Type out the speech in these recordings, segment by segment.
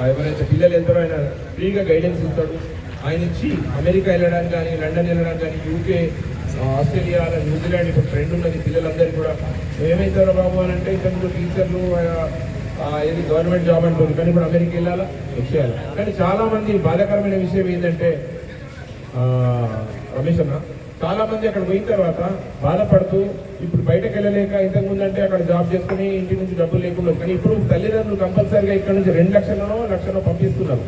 ఎవరైతే పిల్లలు వెళ్తారో ఆయన ఫ్రీగా గైడెన్స్ ఇస్తాడు. ఆయన ఇచ్చి అమెరికా వెళ్ళడానికి కానీ, లండన్ వెళ్ళడానికి కానీ, యూకే, ఆస్ట్రేలియా, న్యూజిలాండ్ ఇప్పుడు ట్రెండ్ ఉన్నది. పిల్లలందరికీ కూడా ఏమవుతారో బాబు అని అంటే ఇంతకుముందు టీచర్లు ఏది గవర్నమెంట్ జాబ్ అంటుంది, కానీ ఇప్పుడు అమెరికా వెళ్ళాలా, వచ్చేయాలి. కానీ చాలామంది బాధాకరమైన విషయం ఏంటంటే రమేష్ అన్న, చాలామంది అక్కడ పోయిన తర్వాత బాధపడుతూ ఇప్పుడు బయటకు వెళ్ళలేక, ఇంతకుముందు అంటే అక్కడ జాబ్ చేసుకుని ఇంటి నుంచి డబ్బులు లేకుండా, కానీ ఇప్పుడు తల్లిదండ్రులు కంపల్సరీగా ఇక్కడ నుంచి 2 లక్షలను పంపిస్తున్నారు.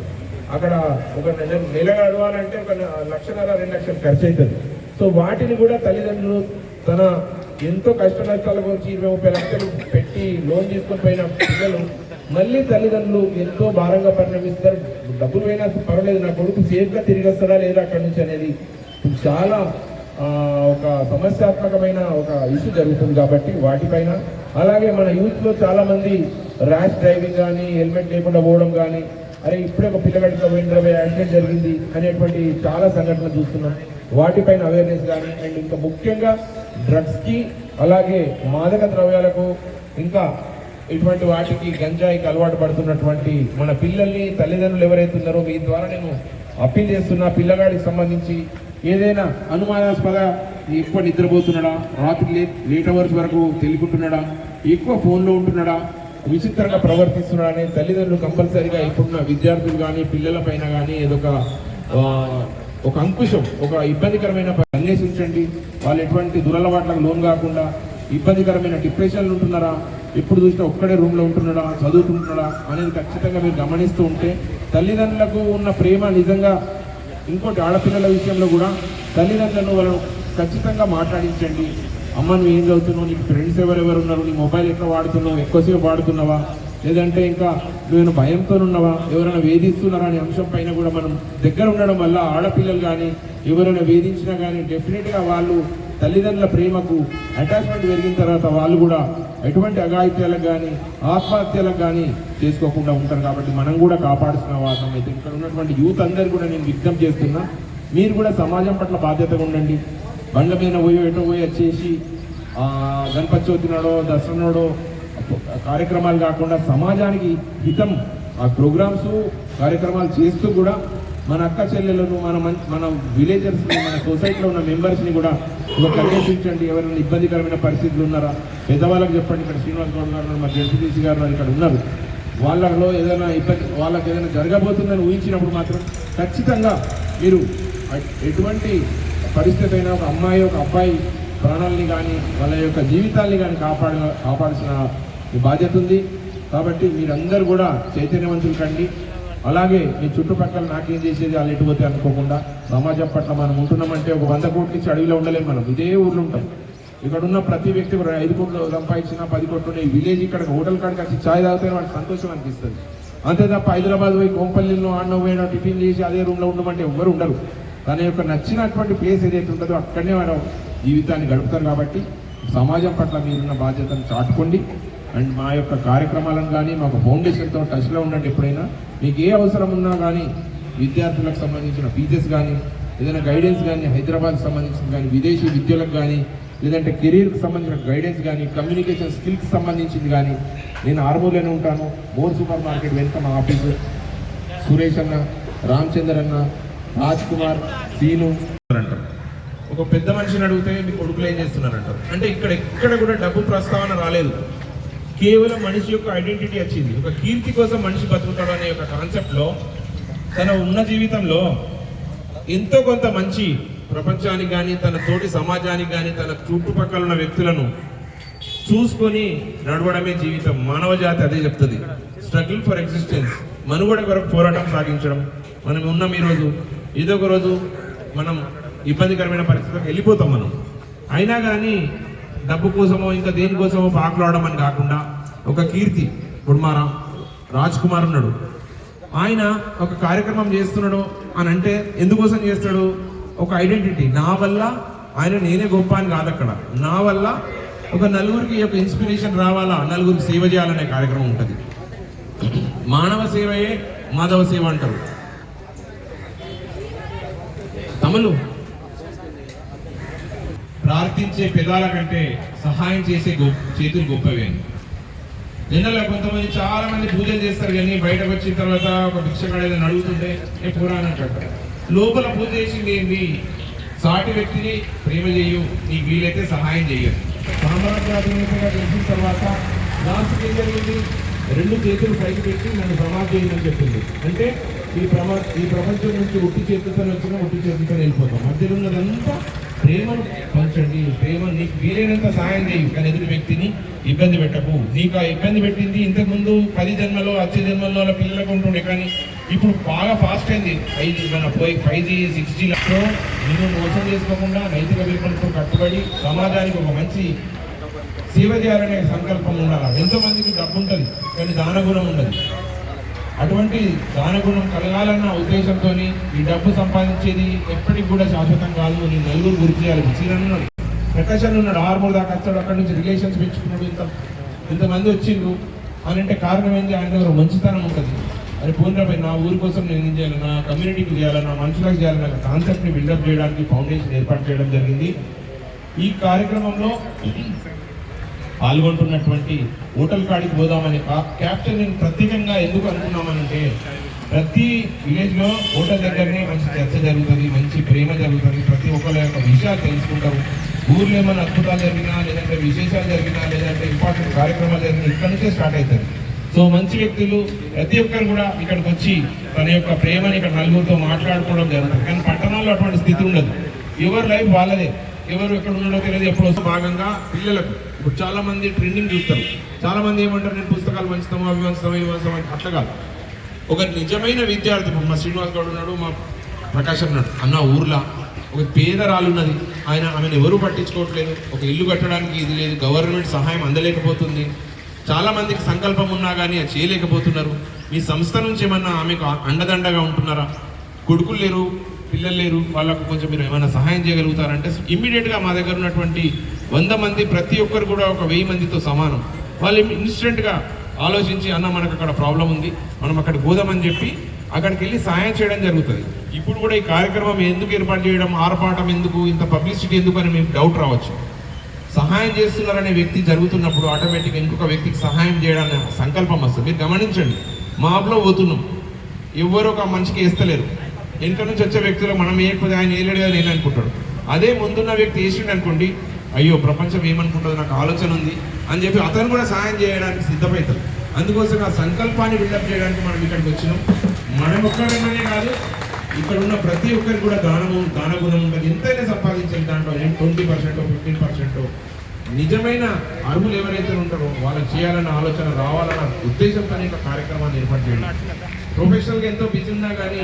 అక్కడ ఒక నెల గడవాలంటే 1.5 లక్షలు 2 లక్షలు ఖర్చు అవుతుంది. సో వాటిని కూడా తల్లిదండ్రులు తన ఎంతో కష్ట నష్టాల గురించి 20-30 లక్షలు పెట్టి లోన్ తీసుకొని పోయిన పిల్లలు మళ్ళీ తల్లిదండ్రులు ఎంతో భారంగా పరిణమిస్తారు. డబ్బులు పోయినా పర్వాలేదు, నా కొడుకు సేఫ్గా తిరిగి వస్తాడా లేదా అక్కడి నుంచి అనేది చాలా ఒక సమస్యాత్మకమైన ఒక ఇష్యూ జరుగుతుంది. కాబట్టి వాటిపైన, అలాగే మన యూత్లో చాలామంది ర్యాష్ డ్రైవింగ్ కానీ, హెల్మెట్ లేకుండా పోవడం కానీ, అరే ఇప్పుడే ఒక పిల్లగాడితో పోయిన యాక్సిడెంట్ జరిగింది అనేటువంటి చాలా సంఘటనలు చూస్తున్నాం. వాటిపైన అవేర్నెస్ కానీ, అండ్ ఇంకా ముఖ్యంగా డ్రగ్స్కి, అలాగే మాదక ద్రవ్యాలకు, ఇంకా ఇటువంటి వాటికి గంజాయికి అలవాటు పడుతున్నటువంటి మన పిల్లల్ని తల్లిదండ్రులు ఎవరైతే ఉన్నారో మీ ద్వారా నేను అప్పీల్ చేస్తున్నా. పిల్లగాడికి సంబంధించి ఏదైనా అనుమానాస్పద, ఎక్కువ నిద్రపోతున్నాడా, రాత్రి లేట్ అవర్స్ వరకు తెలుగుంటున్నాడా, ఎక్కువ ఫోన్లో ఉంటున్నాడా, విచిత్రంగా ప్రవర్తిస్తున్నాడా అనేది తల్లిదండ్రులు కంపల్సరీగా ఇప్పుడున్న విద్యార్థులు కానీ పిల్లల పైన కానీ ఒక అంకుశం, ఒక ఇబ్బందికరమైన అన్వేషించండి. వాళ్ళు ఎటువంటి దురలవాట్లకు లోన్ కాకుండా, ఇబ్బందికరమైన డిప్రెషన్లు ఉంటున్నారా, ఎప్పుడు చూసినా ఒక్కడే రూమ్లో ఉంటున్నాడా, చదువుకుంటున్నాడా అనేది ఖచ్చితంగా మీరు గమనిస్తూ ఉంటే తల్లిదండ్రులకు ఉన్న ప్రేమ నిజంగా. ఇంకోటి ఆడపిల్లల విషయంలో కూడా తల్లిదండ్రులను వాళ్ళు ఖచ్చితంగా మాట్లాడించండి. అమ్మ నువ్వు ఏం చదువుతున్నావు, నీకు ఫ్రెండ్స్ ఎవరెవరు ఉన్నారు, నీ మొబైల్ ఎట్లా వాడుతున్నావు, ఎక్కువసేపు వాడుతున్నావా, లేదంటే ఇంకా నువ్వు భయంతో ఉన్నావా, ఎవరైనా వేధిస్తున్నారా అనే అంశం పైన కూడా మనం దగ్గర ఉండడం వల్ల ఆడపిల్లలు కానీ ఎవరైనా వేధించినా కానీ డెఫినెట్గా వాళ్ళు తల్లిదండ్రుల ప్రేమకు అటాచ్మెంట్ పెరిగిన తర్వాత వాళ్ళు కూడా ఎటువంటి అఘాయిత్యాలకు కానీ ఆత్మహత్యలకు కానీ చేసుకోకుండా ఉంటారు. కాబట్టి మనం కూడా కాపాడుతున్న వాదం అయితే ఇక్కడ ఉన్నటువంటి యూత్ అందరు కూడా నేను విజ్ఞప్తి చేస్తున్నా, మీరు కూడా సమాజం పట్ల బాధ్యతగా ఉండండి. బండ్ల మీద ఎటో పోయి వచ్చేసి గణపతి చవితి నాడో, దసరా నాడో కార్యక్రమాలు కాకుండా సమాజానికి హితం ఆ ప్రోగ్రామ్స్ కార్యక్రమాలు చేస్తూ కూడా మన అక్క చెల్లెలను, మన విలేజర్స్ని, మన సొసైటీలో ఉన్న మెంబర్స్ని కూడా కన్వేషించండి. ఎవరైనా ఇబ్బందికరమైన పరిస్థితులు ఉన్నారా పెద్దవాళ్ళకి చెప్పండి. ఇక్కడ శ్రీనివాస్ గౌడ్ గారు, మా జడ్పీటీసీ గారు ఇక్కడ ఉన్నారు. వాళ్ళలో ఏదైనా ఇబ్బంది, వాళ్ళకి ఏదైనా జరగబోతుందని ఊహించినప్పుడు మాత్రం ఖచ్చితంగా మీరు ఎటువంటి పరిస్థితి అయినా ఒక అమ్మాయి, ఒక అబ్బాయి ప్రాణాలని కానీ వాళ్ళ యొక్క జీవితాల్ని కానీ కాపాడాల్సిన బాధ్యత ఉంది. కాబట్టి మీరందరూ కూడా చైతన్యవంతులు కండి. అలాగే మీ చుట్టుపక్కల నాకేం చేసేది వాళ్ళు ఎటుపోతే అనుకోకుండా సమాజం పట్ల మనం ఉంటున్నామంటే ఒక 100 కోట్ల నుంచి అడవిలో ఉండలేము. మనం ఇదే ఊర్లో ఉంటాం. ఇక్కడ ఉన్న ప్రతి వ్యక్తి 5 కోట్లు సంపాదించినా 10 కోట్లు ఈ విలేజ్ ఇక్కడ హోటల్ కాడికి వచ్చి ఛాయ్ తాగితే వాళ్ళకి సంతోషం అనిపిస్తుంది. అంతే తప్ప హైదరాబాద్ పోయి కోంపల్లిలో ఆడనో పోయినా టిఫిన్ చేసి అదే రూమ్లో ఉండమంటే ఎవ్వరు ఉండరు. తన యొక్క నచ్చినటువంటి ప్లేస్ ఏదైతే ఉంటుందో అక్కడనే మనం జీవితాన్ని గడుపుతారు. కాబట్టి సమాజం పట్ల మీరున్న బాధ్యతను చాటుకోండి. అండ్ మా యొక్క కార్యక్రమాలను కానీ మాకు ఫౌండేషన్తో టచ్లో ఉండండి. ఎప్పుడైనా మీకు ఏ అవసరం ఉన్నా కానీ విద్యార్థులకు సంబంధించిన ఫీజెస్ కానీ, ఏదైనా గైడెన్స్ కానీ, హైదరాబాద్కి సంబంధించిన కానీ, విదేశీ విద్యలకు కానీ, లేదంటే కెరీర్కి సంబంధించిన గైడెన్స్ కానీ, కమ్యూనికేషన్ స్కిల్స్కి సంబంధించింది కానీ నేను ఆర్మూర్లోనే ఉంటాను. మోర్ సూపర్ మార్కెట్ వెనుక మా ఆఫీసు. సురేష్ అన్న, రామచందర్ అన్న, రాజ్ కుమార్, సీను అంటారు. ఒక పెద్ద మనిషిని అడిగితే మీ కొడుకులు ఏం చేస్తున్నారంటారు. అంటే ఎక్కడ కూడా డబ్బు ప్రస్తావన రాలేదు. కేవలం మనిషి యొక్క ఐడెంటిటీ వచ్చింది. ఒక కీర్తి కోసం మనిషి బతుకుతాడు అనే ఒక కాన్సెప్ట్లో తన ఉన్న జీవితంలో ఎంతో కొంత మంచి ప్రపంచానికి కానీ, తన తోటి సమాజానికి కానీ, తన చుట్టుపక్కల ఉన్న వ్యక్తులను చూసుకొని నడవడమే జీవితం. మానవ జాతి అదే చెప్తుంది. స్ట్రగుల్ ఫర్ ఎగ్జిస్టెన్స్, మనుగడ కొరకు పోరాటం సాగించడం. మనం ఉన్నాం ఈరోజు, ఏదో ఒక రోజు మనం ఇబ్బందికరమైన పరిస్థితులకు వెళ్ళిపోతాం. మనం అయినా కానీ డబ్బు కోసమో ఇంకా దేనికోసమో పాకులాడడం అని కాకుండా ఒక కీర్తి. ఇప్పుడు మా రాజ్ కుమార్ ఉన్నాడు, ఆయన ఒక కార్యక్రమం చేస్తున్నాడు అని అంటే ఎందుకోసం చేస్తాడు? ఒక ఐడెంటిటీ. నా వల్ల ఆయన నేనే గొప్ప అని కాదు, అక్కడ నా వల్ల ఒక నలుగురికి ఒక ఇన్స్పిరేషన్ రావాలా, నలుగురికి సేవ చేయాలనే కార్యక్రమం ఉంటుంది. మానవ సేవయే మాధవ సేవ అంటారు తమలు. ప్రార్థించే పెదాల కంటే సహాయం చేసే చేతులు గొప్పవే అని. జనరల్గా కొంతమంది చాలా మంది పూజలు చేస్తారు కానీ బయటకు వచ్చిన తర్వాత ఒక భిక్షగాడు ఏదైనా అడుగుతుంటే ఏ పురాణం అంటారు. లోపల పూజ చేసింది ఏంటి? సాటి వ్యక్తిని ప్రేమ చేయు, నీకు వీలైతే సహాయం చేయు. సామ్రాజ్యాధినేతగా తెలిసిన తర్వాత లాస్ట్కి ఏం జరిగింది? 2 చేతులు పైకి పెట్టి నన్ను సమాధి చేయమని చెప్పింది. అంటే ఈ ప్రపంచం నుంచి ఒట్టి చేతులతో వచ్చినా ఒట్టి చేతులతో వెళ్ళిపోతాం. మధ్యలో ఉన్నదంతా ప్రేమను పంచండి, ప్రేమ నీకు వీలైనంత సహాయం చేయి, కానీ ఎదుటి వ్యక్తిని ఇబ్బంది పెట్టకు. నీకు ఆ ఇబ్బంది పెట్టింది ఇంతకుముందు 10 జన్మలో వచ్చే జన్మల్లో అలా పిల్లలకు ఉంటుండే, కానీ ఇప్పుడు బాగా ఫాస్ట్ అయింది. 5G 6Gలో నేను మోసం చేసుకోకుండా నైతిక విలువలతో కట్టుబడి సమాజానికి ఒక మంచి సేవ చేయాలనే సంకల్పం ఉండాలి. ఎంతో మందికి డబ్బు ఉంటుంది కానీ దానగుణం ఉండదు. అటువంటి దానగుణం కలగాలన్న ఉద్దేశంతో ఈ డబ్బు సంపాదించేది ఎప్పటికి కూడా శాశ్వతం కాదు. నేను నలుగురు గుర్తు చేయాలి. సీరన్ ఉన్నాడు, ప్రకాశన్ ఉన్నాడు, 6 దాకా వస్తాడు, అక్కడి నుంచి రిలేషన్స్ పెంచుకున్నాడు, ఇంతమంది వచ్చిండ్రు అని అంటే కారణం ఏంటి? ఆయన దగ్గర మంచితనం ఉంటుంది. అది పోయినపై నా ఊరి కోసం నేను ఏం చేయాలి, నా కమ్యూనిటీకి చేయాలి, నా మనుషులకు చేయాలి, నా కాన్సెప్ట్ని బిల్డప్ చేయడానికి ఫౌండేషన్ ఏర్పాటు చేయడం జరిగింది. ఈ కార్యక్రమంలో పాల్గొంటున్నటువంటి హోటల్ కాడికి పోదామనే క్యాప్చర్ నేను ప్రత్యేకంగా ఎందుకు అనుకున్నామనంటే, ప్రతి విలేజ్లో హోటల్ దగ్గరనే మంచి చర్చ జరుగుతుంది, మంచి ప్రేమ జరుగుతుంది, ప్రతి ఒక్కళ్ళ యొక్క విషయాలు తెలుసుకుంటారు. ఊర్లో ఏమైనా అద్భుతాలు జరిగినా, లేదంటే విశేషాలు జరిగినా, లేదంటే ఇంపార్టెంట్ కార్యక్రమాలు జరిగినా ఇక్కడ నుంచే స్టార్ట్ అవుతుంది. సో మంచి వ్యక్తులు ప్రతి ఒక్కరు కూడా ఇక్కడికి వచ్చి తన యొక్క ప్రేమని ఇక్కడ నలుగురితో మాట్లాడుకోవడం జరుగుతుంది. కానీ పట్టణాల్లో అటువంటి స్థితి ఉండదు. ఎవరి లైఫ్ వాళ్ళదే, ఎవరు ఎక్కడ ఉన్నాడో తెలియదు. ఎప్పుడో భాగంగా పిల్లలకు ఇప్పుడు చాలా మంది ట్రెండింగ్ చూస్తారు. చాలా మంది ఏమంటారు, నేను పుస్తకాలు పంచుతాము, అవి పంచుతాము, ఇవి పంచుతాము. అట్లా కాదు. ఒక నిజమైన విద్యార్థి, మా శ్రీనివాస్ గౌడ్ ఉన్నాడు, మా ప్రకాశ్ ఉన్నాడు, అన్న ఊర్లో ఒక పేదరాలు ఉన్నది, ఆమెను ఎవరూ పట్టించుకోవట్లేదు. ఒక ఇల్లు కట్టడానికి ఇది లేదు, గవర్నమెంట్ సహాయం అందలేకపోతుంది. చాలా మందికి సంకల్పం ఉన్నా కానీ అది చేయలేకపోతున్నారు. మీ సంస్థ నుంచి ఏమన్నా ఆమెకు అండదండగా ఉంటున్నారా? కొడుకులు లేరు, పిల్లలు లేరు, వాళ్ళకు కొంచెం మీరు ఏమైనా సహాయం చేయగలుగుతారంటే ఇమ్మీడియట్గా మా దగ్గర ఉన్నటువంటి 100 మంది ప్రతి ఒక్కరు కూడా ఒక 1000 మందితో సమానం. వాళ్ళు ఇన్స్టెంట్గా ఆలోచించి, అన్న మనకు అక్కడ ప్రాబ్లం ఉంది, మనం అక్కడ పోదామని చెప్పి అక్కడికి వెళ్ళి సహాయం చేయడం జరుగుతుంది. ఇప్పుడు కూడా ఈ కార్యక్రమం ఎందుకు ఏర్పాటు చేయడం, ఆర్పాటం ఎందుకు, ఇంత పబ్లిసిటీ ఎందుకు అని మీకు డౌట్ రావచ్చు. సహాయం చేస్తున్నారనే వ్యక్తి జరుగుతున్నప్పుడు ఆటోమేటిక్గా ఇంకొక వ్యక్తికి సహాయం చేయడానికి సంకల్పం వస్తుంది. మీరు గమనించండి, మాబ్లో పోతున్నాం, ఎవరు ఒక మనిషికి వేస్తలేరు. వెనుక నుంచి వచ్చే వ్యక్తులు మనం వేయకపోతే ఆయన వేయలేడు కదా నేను అనుకుంటాడు. అదే ముందున్న వ్యక్తి వేసిండు అనుకోండి, అయ్యో ప్రపంచం ఏమనుకుంటుందో నాకు ఆలోచన ఉంది అని చెప్పి అతను కూడా సహాయం చేయడానికి సిద్ధమవుతారు. అందుకోసం ఆ సంకల్పాన్ని బిల్డప్ చేయడానికి మనం ఇక్కడికి వచ్చినాం. మనం ఒక్కడనే కాదు, ఇక్కడ ఉన్న ప్రతి ఒక్కరికి కూడా దానగుణం ఉంటుంది. ఎంతైనా సంపాదించాలి, దాంట్లో 20%, 15% నిజమైన అర్హులు ఎవరైతే ఉంటారో వాళ్ళకి చేయాలన్న ఆలోచన రావాలన్న ఉద్దేశంతో కార్యక్రమాన్ని ఏర్పాటు చేయాలి. ప్రొఫెషనల్గా ఎంతో బిజీ ఉన్నా కానీ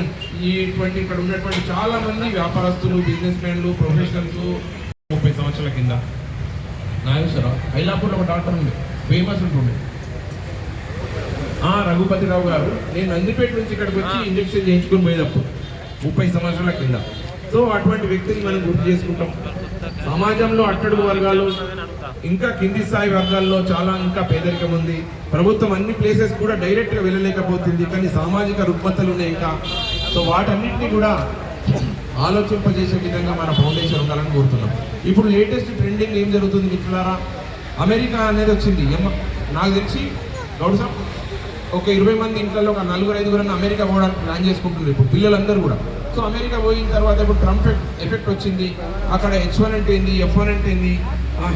ఇక్కడ ఉన్నటువంటి చాలా మంది వ్యాపారస్తులు, బిజినెస్ మ్యాన్లు, ప్రొఫెషనల్స్ 30 సంవత్సరాల కింద నాగేశ్వరరావు ఐలాపూర్లో ఒక డాక్టర్ ఉంది, ఫేమస్ ఉంటుండే రఘుపతిరావు గారు. నేను నందిపేట నుంచి ఇక్కడికి వచ్చి ఇంజక్షన్ చేయించుకుని పోయేటప్పుడు 30 సంవత్సరాల కింద. సో అటువంటి వ్యక్తిని మనం గుర్తు చేసుకుంటాం. సమాజంలో అట్టడుగు వర్గాలు, ఇంకా కింది స్థాయి వర్గాల్లో చాలా ఇంకా పేదరికం ఉంది. ప్రభుత్వం అన్ని ప్లేసెస్ కూడా డైరెక్ట్గా వెళ్ళలేకపోతుంది, కానీ సామాజిక రుగ్మతలు ఉన్నాయి ఇంకా. సో వాటన్నింటినీ కూడా ఆలోచింపజేసే విధంగా మన ఫౌండేషన్ ఉండాలని కోరుతున్నాం. ఇప్పుడు లేటెస్ట్ ట్రెండింగ్ ఏం జరుగుతుంది మిత్రులారా, అమెరికా అనేది వచ్చింది. నాకు తెలిసి గౌడ్ సాబ్ ఒక 20 మంది ఇంట్లో ఒక 4-5 అమెరికా పోవడానికి ప్లాన్ చేసుకుంటున్నారు ఇప్పుడు పిల్లలందరూ కూడా. సో అమెరికా పోయిన తర్వాత ఇప్పుడు ట్రంప్ ఎఫెక్ట్ వచ్చింది. అక్కడ H1 అంటే ఏంది, F1 అంటే ఏంది,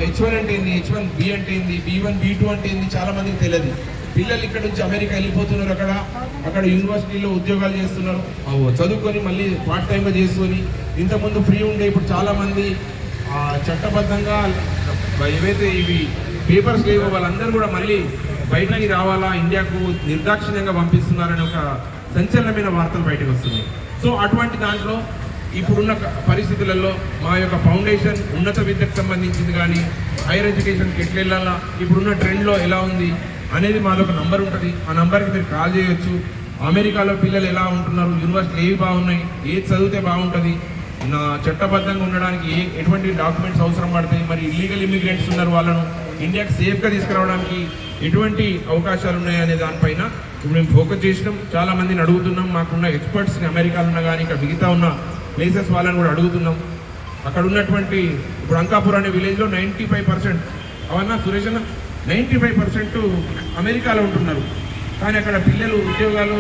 H1 అంటే ఏంది, H1B అంటే ఏంది, B1 B2 అంటే ఏంది చాలా మందికి తెలియదు. పిల్లలు ఇక్కడ నుంచి అమెరికా వెళ్ళిపోతున్నారు. అక్కడ యూనివర్సిటీలో ఉద్యోగాలు చేస్తున్నారు, చదువుకొని మళ్ళీ పార్ట్ టైంగా చేసుకొని. ఇంతకుముందు ఫ్రీ ఉండే, ఇప్పుడు చాలామంది చట్టబద్ధంగా ఏవైతే ఇవి పేపర్స్ లేవో వాళ్ళందరూ కూడా మళ్ళీ బయటకి రావాలా, ఇండియాకు నిర్దాక్షిణ్యంగా పంపిస్తున్నారని ఒక సంచలనమైన వార్తలు బయటకు వస్తున్నాయి. సో అటువంటి దాంట్లో ఇప్పుడున్న పరిస్థితులలో మా యొక్క ఫౌండేషన్ ఉన్నత విద్యకు సంబంధించింది కానీ హైయర్ ఎడ్యుకేషన్కి ఎట్లా వెళ్ళాలా, ఇప్పుడున్న ట్రెండ్లో ఎలా ఉంది అనేది మాదొక నంబర్ ఉంటుంది. ఆ నంబర్కి మీరు కాల్ చేయొచ్చు. అమెరికాలో పిల్లలు ఎలా ఉంటున్నారు, యూనివర్సిటీలు ఏవి బాగున్నాయి, ఏది చదివితే బాగుంటుంది, నా చట్టబద్ధంగా ఉండడానికి ఎటువంటి డాక్యుమెంట్స్ అవసరం పడతాయి, మరి ఇల్లీగల్ ఇమిగ్రెంట్స్ ఉన్నారు వాళ్ళను ఇండియాకి సేఫ్గా తీసుకురావడానికి ఎటువంటి అవకాశాలు ఉన్నాయి అనే దానిపైన ఇప్పుడు మేము ఫోకస్ చేసినాం. చాలామందిని అడుగుతున్నాం, మాకున్న ఎక్స్పర్ట్స్ని అమెరికాలో ఉన్న కానీ ఇక్కడ మిగతా ఉన్న ప్లేసెస్ వాళ్ళని కూడా అడుగుతున్నాం. అక్కడ ఉన్నటువంటి ఇప్పుడు అంకాపూర్ అనే విలేజ్లో 95% అవన్నా సురేష్ అన్న 95% అమెరికాలో ఉంటున్నారు. కానీ అక్కడ పిల్లలు ఉద్యోగాలు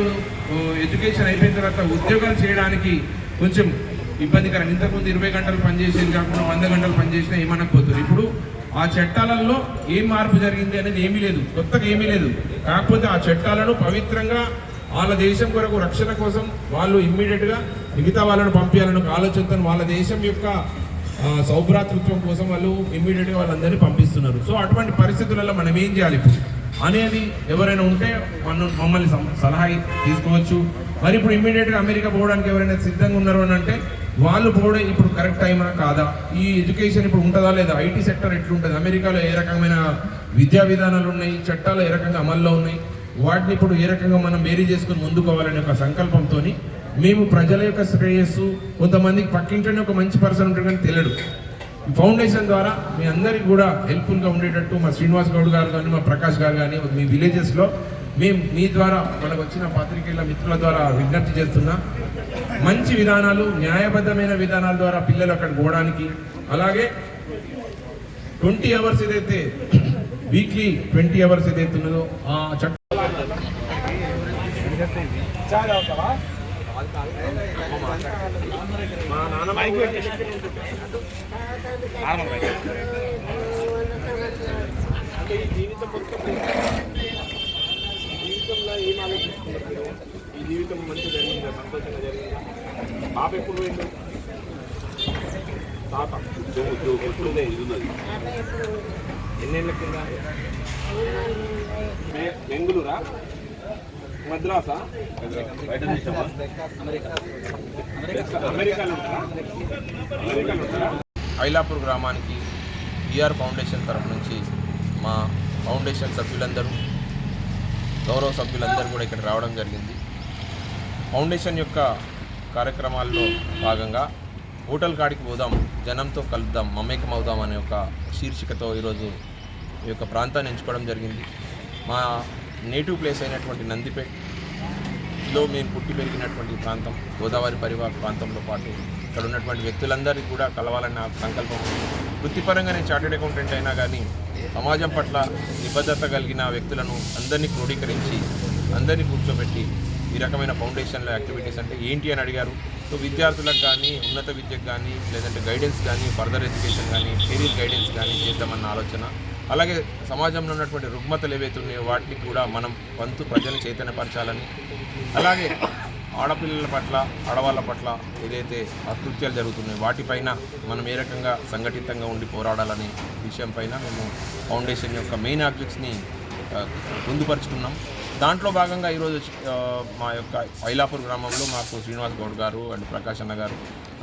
ఎడ్యుకేషన్ అయిపోయిన తర్వాత ఉద్యోగాలు చేయడానికి కొంచెం ఇబ్బందికరం. ఇంతకుముందు 20 గంటలు పనిచేసేది కాకుండా 100 గంటలు పనిచేసినా ఏమనకపోతుంది. ఇప్పుడు ఆ చట్టాలలో ఏం మార్పు జరిగింది అనేది ఏమీ లేదు, కొత్తగా ఏమీ లేదు. కాకపోతే ఆ చట్టాలను పవిత్రంగా వాళ్ళ దేశం కొరకు రక్షణ కోసం వాళ్ళు ఇమ్మీడియట్గా మిగతా వాళ్ళను పంపించాలని ఒక ఆలోచనతో వాళ్ళ దేశం యొక్క సౌభ్రాతృత్వం కోసం వాళ్ళు ఇమ్మీడియట్గా వాళ్ళందరినీ పంపిస్తున్నారు. సో అటువంటి పరిస్థితులలో మనం ఏం చేయాలి ఇప్పుడు అనేది ఎవరైనా ఉంటే మమ్మల్ని సలహా తీసుకోవచ్చు. మరి ఇప్పుడు ఇమ్మీడియట్గా అమెరికా పోవడానికి ఎవరైనా సిద్ధంగా ఉన్నారు అని అంటే వాళ్ళు పోవడం ఇప్పుడు కరెక్ట్ టైమా కాదా, ఈ ఎడ్యుకేషన్ ఇప్పుడు ఉంటుందా లేదా, ఐటీ సెక్టర్ ఎట్లుంటుంది, అమెరికాలో ఏ రకమైన విద్యా విధానాలు ఉన్నాయి, చట్టాలు ఏ రకంగా అమల్లో ఉన్నాయి, వాటిని ఇప్పుడు ఏ రకంగా మనం వేరీ చేసుకుని ముందుకోవాలనే ఒక సంకల్పంతో మేము ప్రజల యొక్క శ్రేయస్సు, కొంతమందికి పక్కింటనే ఒక మంచి పర్సన్ ఉంటాడు కానీ తెలియడు, ఫౌండేషన్ ద్వారా మీ అందరికీ కూడా హెల్ప్ఫుల్గా ఉండేటట్టు మా శ్రీనివాస్ గౌడ్ గారు కానీ మా ప్రకాష్ గారు కానీ మీ విలేజెస్లో మేము మీ ద్వారా మనకు వచ్చిన పాత్రికేయుల మిత్రుల ద్వారా విజ్ఞప్తి చేస్తున్నా, మంచి విధానాలు, న్యాయబద్ధమైన విధానాల ద్వారా పిల్లలు అక్కడికి పోవడానికి, అలాగే 20 అవర్స్ ఏదైతే వీక్లీ 20 అవర్స్ ఏదైతే ఉన్నదో ఆ చట్టం ఏం ఆలోచిస్తున్నారు, ఈ జీవితం మంచిగా జరిగిందా, సంతోషంగా జరిగిందా, బాబు ఎప్పుడు పోయిండు, తాత ఎప్పుడుందే ఇది ఉన్నది, ఎన్నేళ్ళ కింద, బెంగళూరా, మద్రాసా, అమెరికాలో ఐలాపూర్ గ్రామానికి ఈఆర్ ఫౌండేషన్ తరఫు నుంచి మా ఫౌండేషన్ సభ్యులందరూ, గౌరవ సభ్యులందరూ కూడా ఇక్కడ రావడం జరిగింది. ఫౌండేషన్ యొక్క కార్యక్రమాల్లో భాగంగా హోటల్ కాడికి పోదాం, జనంతో కలుద్దాం, మమేకం అవుదాం అనే ఒక శీర్షికతో ఈరోజు ఈ యొక్క ప్రాంతాన్ని ఎంచుకోవడం జరిగింది. మా నేటివ్ ప్లేస్ అయినటువంటి నందిపేటలో మేము పుట్టి పెరిగినటువంటి ప్రాంతం, గోదావరి పరివాహక ప్రాంతంలో పాటు ఇక్కడ ఉన్నటువంటి వ్యక్తులందరికీ కూడా కలవాలన్న సంకల్పం. వృత్తిపరంగా నేను చార్టెడ్ అకౌంటెంట్ అయినా కానీ సమాజం పట్ల నిబద్ధత కలిగిన వ్యక్తులను అందరినీ క్రోడీకరించి అందరినీ కూర్చోబెట్టి ఈ రకమైన ఫౌండేషన్ల యాక్టివిటీస్ అంటే ఏంటి అని అడిగారు. సో విద్యార్థులకు కానీ, ఉన్నత విద్యకు కానీ, లేదంటే గైడెన్స్ కానీ, ఫర్దర్ ఎడ్యుకేషన్ కానీ, కెరీర్ గైడెన్స్ కానీ చేద్దామన్న ఆలోచన. అలాగే సమాజంలో ఉన్నటువంటి రుగ్మతలు ఏవైతే ఉన్నాయో వాటిని కూడా మనం వంతు ప్రజలను చైతన్యపరచాలని, అలాగే ఆడపిల్లల పట్ల, ఆడవాళ్ళ పట్ల ఏదైతే అకృత్యాలు జరుగుతున్నాయో వాటిపైన మనం ఏ రకంగా సంఘటితంగా ఉండి పోరాడాలనే విషయంపైన మేము ఫౌండేషన్ యొక్క మెయిన్ ఆబ్జెక్ట్స్ని పొందుపరుచుకున్నాం. దాంట్లో భాగంగా ఈరోజు మా యొక్క ఐలాపూర్ గ్రామంలో మాకు శ్రీనివాస్ గౌడ్ గారు అండ్ ప్రకాష్ అన్న గారు,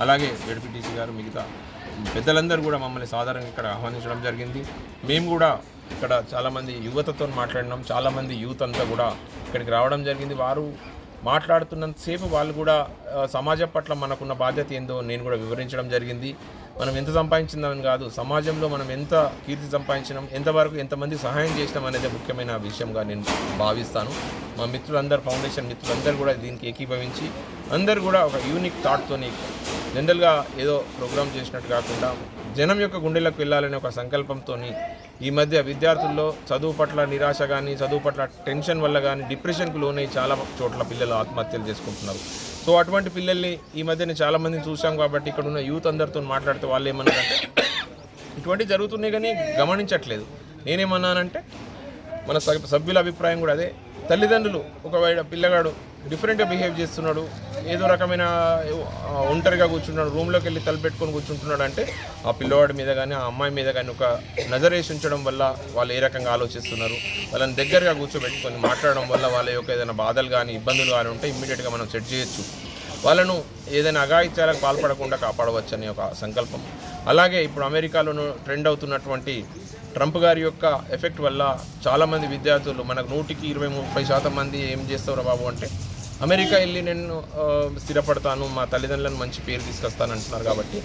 అలాగే జెడ్పీటీసీ గారు, మిగతా పెద్దలందరూ కూడా మమ్మల్ని సాధారణంగా ఇక్కడ ఆహ్వానించడం జరిగింది. మేము కూడా ఇక్కడ చాలామంది యువతతో మాట్లాడినాం, చాలామంది యూత్ అంతా కూడా ఇక్కడికి రావడం జరిగింది. వారు మాట్లాడుతున్నంతసేపు వాళ్ళు కూడా సమాజం పట్ల మనకున్న బాధ్యత ఏందో నేను కూడా వివరించడం జరిగింది. మనం ఎంత సంపాదించిందని కాదు, సమాజంలో మనం ఎంత కీర్తి సంపాదించినాం, ఎంతవరకు ఎంతమంది సహాయం చేసినాం అనేది ముఖ్యమైన విషయంగా నేను భావిస్తాను. మా మిత్రులందరూ, ఫౌండేషన్ మిత్రులందరూ కూడా దీనికి ఏకీభవించి అందరూ కూడా ఒక యూనిక్ థాట్తోని జనరల్గా ఏదో ప్రోగ్రామ్ చేసినట్టు కాకుండా జనం యొక్క గుండెలకు వెళ్ళాలనే ఒక సంకల్పంతో ఈ మధ్య విద్యార్థుల్లో చదువు పట్ల నిరాశ కానీ, చదువు పట్ల టెన్షన్ వల్ల కానీ డిప్రెషన్కు లోనై చాలా చోట్ల పిల్లలు ఆత్మహత్యలు చేసుకుంటున్నారు. సో అటువంటి పిల్లల్ని ఈ మధ్య నేను చాలామందిని చూసాం కాబట్టి ఇక్కడ ఉన్న యూత్ అందరితో మాట్లాడితే వాళ్ళు ఏమన్నారంటే ఇటువంటివి జరుగుతున్నాయి కానీ గమనించట్లేదు. నేనేమన్నానంటే మన సభ్యుల అభిప్రాయం కూడా అదే. తల్లిదండ్రులు ఒకవేళ పిల్లగాడు డిఫరెంట్గా బిహేవ్ చేస్తున్నాడు, ఏదో రకమైన ఒంటరిగా కూర్చున్నాడు, రూమ్లోకి వెళ్ళి తలపెట్టుకొని కూర్చుంటున్నాడు అంటే ఆ పిల్లవాడి మీద కానీ, ఆ అమ్మాయి మీద కానీ ఒక నజరేసి ఉంచడం వల్ల వాళ్ళు ఏ రకంగా ఆలోచిస్తున్నారు, వాళ్ళని దగ్గరగా కూర్చోబెట్టుకొని మాట్లాడడం వల్ల వాళ్ళ యొక్క ఏదైనా బాధలు కానీ, ఇబ్బందులు కానీ ఉంటే ఇమ్మీడియట్గా మనం సెట్ చేయొచ్చు. వాళ్ళను ఏదైనా అఘాయిత్యాలకు పాల్పడకుండా కాపాడవచ్చు అనే ఒక సంకల్పం. అలాగే ఇప్పుడు అమెరికాలోనూ ట్రెండ్ అవుతున్నటువంటి ట్రంప్ గారి యొక్క ఎఫెక్ట్ వల్ల చాలామంది విద్యార్థులు, మనకు 100కి 20-30% మంది ఏం చేస్తారో బాబు అంటే అమెరికా వెళ్ళి నేను స్థిరపడతాను, మా తల్లిదండ్రులను మంచి పేరు తీసుకొస్తాను అంటున్నారు. కాబట్టి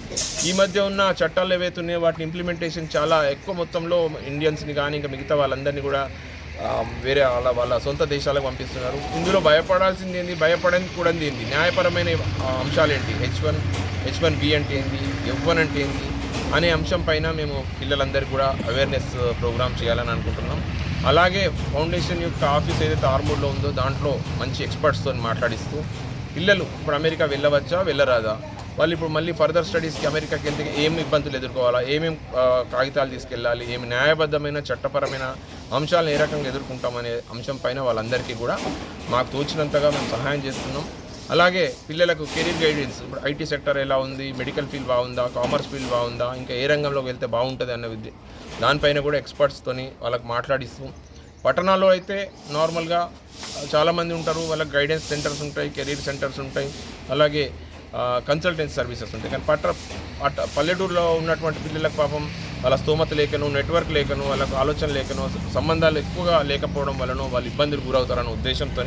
ఈ మధ్య ఉన్న చట్టాలు ఏవైతే ఉన్నాయో వాటిని ఇంప్లిమెంటేషన్ చాలా ఎక్కువ మొత్తంలో ఇండియన్స్ని కానీ ఇంకా మిగతా వాళ్ళందరినీ కూడా వేరే వాళ్ళ సొంత దేశాలకు పంపిస్తున్నారు. ఇందులో భయపడాల్సింది ఏంది, భయపడని కూడా ఏంది, న్యాయపరమైన అంశాలు ఏంటి, H1B అంటే ఏంది, F1 అంటే ఏంది, అనే అంశం పైన మేము పిల్లలందరికీ కూడా అవేర్నెస్ ప్రోగ్రామ్ చేయాలని అనుకుంటున్నాం. అలాగే ఫౌండేషన్ యొక్క ఆఫీస్ ఏదైతే ఆర్మూర్లో ఉందో దాంట్లో మంచి ఎక్స్పర్ట్స్తో మాట్లాడిస్తూ పిల్లలు ఇప్పుడు అమెరికా వెళ్ళవచ్చా వెళ్ళరాదా, వాళ్ళు ఇప్పుడు మళ్ళీ ఫర్దర్ స్టడీస్కి అమెరికాకి వెళ్తే ఏమి ఇబ్బందులు ఎదుర్కోవాలా, ఏమేమి కాగితాలు తీసుకెళ్ళాలి, ఏమి న్యాయబద్ధమైన చట్టపరమైన అంశాలను ఏ రకంగా ఎదుర్కొంటామనే అంశం పైన వాళ్ళందరికీ కూడా మాకు తోచినంతగా మేము సహాయం చేస్తున్నాం. అలాగే పిల్లలకు కెరీర్ గైడెన్స్, ఇప్పుడు ఐటీ సెక్టర్ ఎలా ఉంది, మెడికల్ ఫీల్డ్ బాగుందా, కామర్స్ ఫీల్డ్ బాగుందా, ఇంకా ఏ రంగంలోకి వెళ్తే బాగుంటుంది అన్న దానిపైన కూడా ఎక్స్పర్ట్స్తోని వాళ్ళకి మాట్లాడిస్తూ, పట్టణాల్లో అయితే నార్మల్గా చాలామంది ఉంటారు, వాళ్ళకి గైడెన్స్ సెంటర్స్ ఉంటాయి, కెరీర్ సెంటర్స్ ఉంటాయి, అలాగే కన్సల్టెన్సీ సర్వీసెస్ ఉంటాయి. కానీ పల్లెటూరులో ఉన్నటువంటి పిల్లలకు పాపం వాళ్ళ స్తోమత లేకను, నెట్వర్క్ లేకను, వాళ్ళకు ఆలోచన లేకను, సంబంధాలు ఎక్కువగా లేకపోవడం వలన వాళ్ళు ఇబ్బందులు గురవుతారన్న ఉద్దేశంతో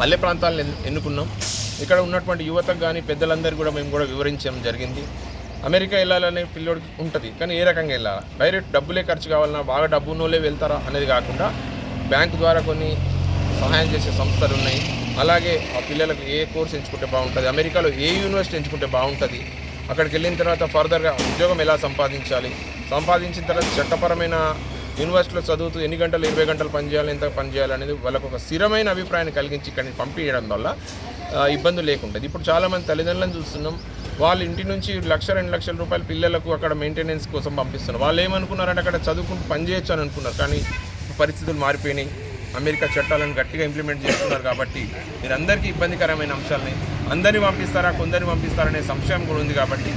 పల్లె ప్రాంతాలను ఎన్నుకున్నాం. ఇక్కడ ఉన్నటువంటి యువతకు కానీ పెద్దలందరూ కూడా మేము కూడా వివరించడం జరిగింది. అమెరికా వెళ్ళాలనే పిల్లోడికి ఉంటుంది, కానీ ఏ రకంగా వెళ్ళాలా, డైరెక్ట్ డబ్బులే ఖర్చు కావాలన్నా, బాగా డబ్బున్నోళ్ళే వెళ్తారా అనేది కాకుండా బ్యాంకు ద్వారా కొన్ని సహాయం చేసే సంస్థలు ఉన్నాయి. అలాగే ఆ పిల్లలకు ఏ కోర్స్ ఎంచుకుంటే బాగుంటుంది, అమెరికాలో ఏ యూనివర్సిటీ ఎంచుకుంటే బాగుంటుంది, అక్కడికి వెళ్ళిన తర్వాత ఫర్దర్గా ఉద్యోగం ఎలా సంపాదించాలి, సంపాదించిన తర్వాత చట్టపరమైన యూనివర్సిటీలో చదువుతూ ఎన్ని గంటలు 20 గంటలు పనిచేయాలి, ఎంత పనిచేయాలి అనేది వాళ్ళకు ఒక స్థిరమైన అభిప్రాయాన్ని కలిగించి ఇక్కడికి పంపించడం వల్ల ఇబ్బందులు లేకుంటుంది. ఇప్పుడు చాలామంది తల్లిదండ్రులను చూస్తున్నాం, వాళ్ళ ఇంటి నుంచి 1-2 లక్షల రూపాయలు పిల్లలకు అక్కడ మెయింటెనెన్స్ కోసం పంపిస్తున్నారు. వాళ్ళు ఏమనుకున్నారంటే అక్కడ చదువుకుంటూ పనిచేయచ్చు అని అనుకున్నారు, కానీ పరిస్థితులు మారిపోయినాయి. అమెరికా చట్టాలను గట్టిగా ఇంప్లిమెంట్ చేస్తున్నారు కాబట్టి మీరందరికీ ఇబ్బందికరమైన అంశాలని అందరినీ పంపిస్తారా, కొందరిని పంపిస్తారనే సంశయం కూడా ఉంది. కాబట్టి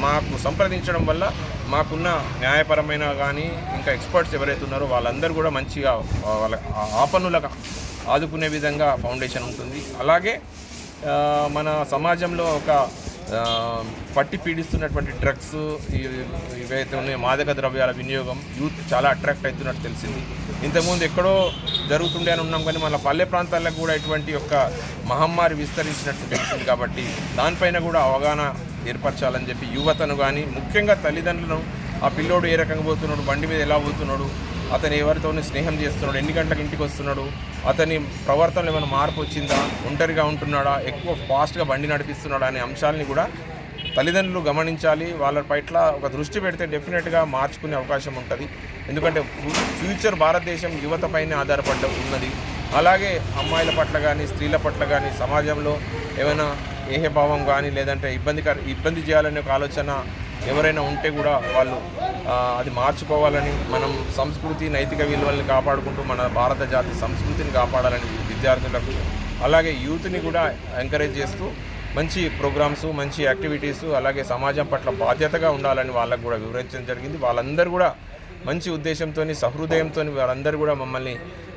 మాకు సంప్రదించడం వల్ల మాకున్న న్యాయపరమైన కానీ ఇంకా ఎక్స్పర్ట్స్ ఎవరైతే ఉన్నారో వాళ్ళందరూ కూడా మంచిగా వాళ్ళ ఆపన్నులకు ఆదుకునే విధంగా ఫౌండేషన్ ఉంటుంది. అలాగే మన సమాజంలో ఒక పట్టి పీడిస్తున్నటువంటి డ్రగ్స్ ఇవైతే ఉన్నాయో మాదక ద్రవ్యాల వినియోగం యూత్ చాలా అట్రాక్ట్ అవుతున్నట్టు తెలిసింది. ఇంతకుముందు ఎక్కడో జరుగుతుండే అని ఉన్నాం, కానీ మన పల్లె ప్రాంతాలకు కూడా ఇటువంటి యొక్క మహమ్మారి విస్తరించినట్టు తెలిసింది. కాబట్టి దానిపైన కూడా అవగాహన ఏర్పరచాలని చెప్పి యువతను కానీ ముఖ్యంగా తల్లిదండ్రులను, ఆ పిల్లోడు ఏ రకంగా పోతున్నాడు, బండి మీద ఎలా పోతున్నాడు, అతను ఎవరితోనూ స్నేహం చేస్తున్నాడు, ఎన్ని గంటలకు ఇంటికి వస్తున్నాడు, అతని ప్రవర్తనలో ఏమైనా మార్పు వచ్చిందా, ఒంటరిగా ఉంటున్నాడా, ఎక్కువ ఫాస్ట్గా బండి నడిపిస్తున్నాడా అనే అంశాలని కూడా తల్లిదండ్రులు గమనించాలి. వాళ్ళ పట్ల ఒక దృష్టి పెడితే డెఫినెట్గా మార్చుకునే అవకాశం ఉంటుంది. ఎందుకంటే ఫ్యూచర్ భారతదేశం యువత పైన ఆధారపడ్డ ఉన్నది. అలాగే అమ్మాయిల పట్ల కానీ స్త్రీల పట్ల కానీ సమాజంలో ఏమైనా ఏహభావం కానీ లేదంటే ఇబ్బంది చేయాలనే ఒక ఆలోచన ఎవరైనా ఉంటే కూడా వాళ్ళు అది మార్చుకోవాలని, మనం సంస్కృతి నైతిక విలువల్ని కాపాడుకుంటూ మన భారత జాతి సంస్కృతిని కాపాడాలని విద్యార్థులకు అలాగే యూత్ని కూడా ఎంకరేజ్ చేస్తూ మంచి ప్రోగ్రామ్స్, మంచి యాక్టివిటీసు, అలాగే సమాజం పట్ల బాధ్యతగా ఉండాలని వాళ్ళకు కూడా వివరించడం జరిగింది. వాళ్ళందరూ కూడా మంచి ఉద్దేశంతో, సహృదయంతో వాళ్ళందరూ కూడా మమ్మల్ని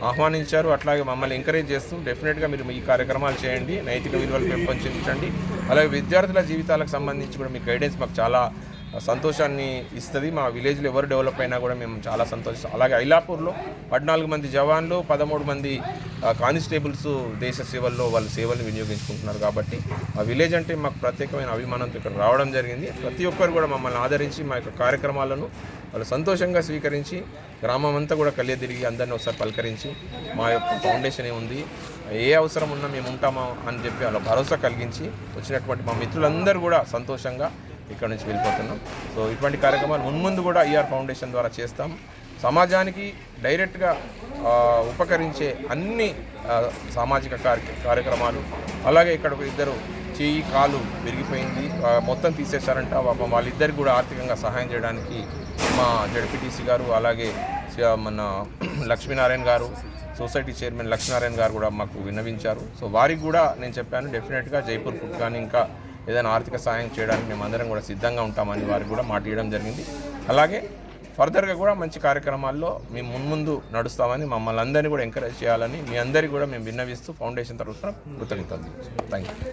ఆహ్వానించారు. అట్లాగే మమ్మల్ని ఎంకరేజ్ చేస్తూ డెఫినెట్గా మీరు ఈ కార్యక్రమాలు చేయండి, నైతిక విలువలు పెంపొందించండి. అలాగే విద్యార్థుల జీవితాలకు సంబంధించి కూడా మీ గైడెన్స్ మాకు చాలా సంతోషాన్ని ఇస్తుంది. మా విలేజ్లో ఎవరు డెవలప్ అయినా కూడా మేము చాలా సంతోషం. అలాగే ఐలాపూర్లో 14 మంది జవాన్లు, 13 మంది కానిస్టేబుల్స్ దేశ సేవల్లో వాళ్ళ సేవలను వినియోగించుకుంటున్నారు. కాబట్టి ఆ విలేజ్ అంటే మాకు ప్రత్యేకమైన అభిమానంతో ఇక్కడ రావడం జరిగింది. ప్రతి ఒక్కరు కూడా మమ్మల్ని ఆదరించి మా యొక్క కార్యక్రమాలను వాళ్ళు సంతోషంగా స్వీకరించి గ్రామం అంతా కూడా తిరిగి అందరినీ ఒకసారి పలకరించి మా యొక్క ఫౌండేషన్ ఏముంది, ఏ అవసరం ఉన్నా మేము ఉంటామా అని చెప్పి వాళ్ళ భరోసా కలిగించి వచ్చినటువంటి మా మిత్రులందరూ కూడా సంతోషంగా ఇక్కడ నుంచి వెళ్ళిపోతున్నాం. సో ఇటువంటి కార్యక్రమాలు మున్ముందు కూడా ఈఆర్ ఫౌండేషన్ ద్వారా చేస్తాం. సమాజానికి డైరెక్ట్గా ఉపకరించే అన్ని సామాజిక కార్యక్రమాలు. అలాగే ఇక్కడ ఇద్దరు చెయ్యి కాలు విరిగిపోయింది, మొత్తం తీసేశారంట. వాళ్ళిద్దరికి కూడా ఆర్థికంగా సహాయం చేయడానికి మా జడ్పీటీసీ గారు అలాగే మన లక్ష్మీనారాయణ గారు, సొసైటీ చైర్మన్ లక్ష్మీనారాయణ గారు కూడా మాకు విన్నవించారు. సో వారికి కూడా నేను చెప్పాను, డెఫినెట్గా జైపూర్ ఫుడ్ కానీ ఇంకా ఏదైనా ఆర్థిక సహాయం చేయడానికి మేమందరం కూడా సిద్ధంగా ఉంటామని వారికి కూడా మాట ఇవ్వడం జరిగింది. అలాగే ఫర్దర్గా కూడా మంచి కార్యక్రమాల్లో మేము మున్ముందు నడుస్తామని, మమ్మల్ని అందరినీ కూడా ఎంకరేజ్ చేయాలని మీ అందరికీ కూడా మేము విన్నవిస్తూ ఫౌండేషన్ తరఫున కృతజ్ఞతలు. Thank you.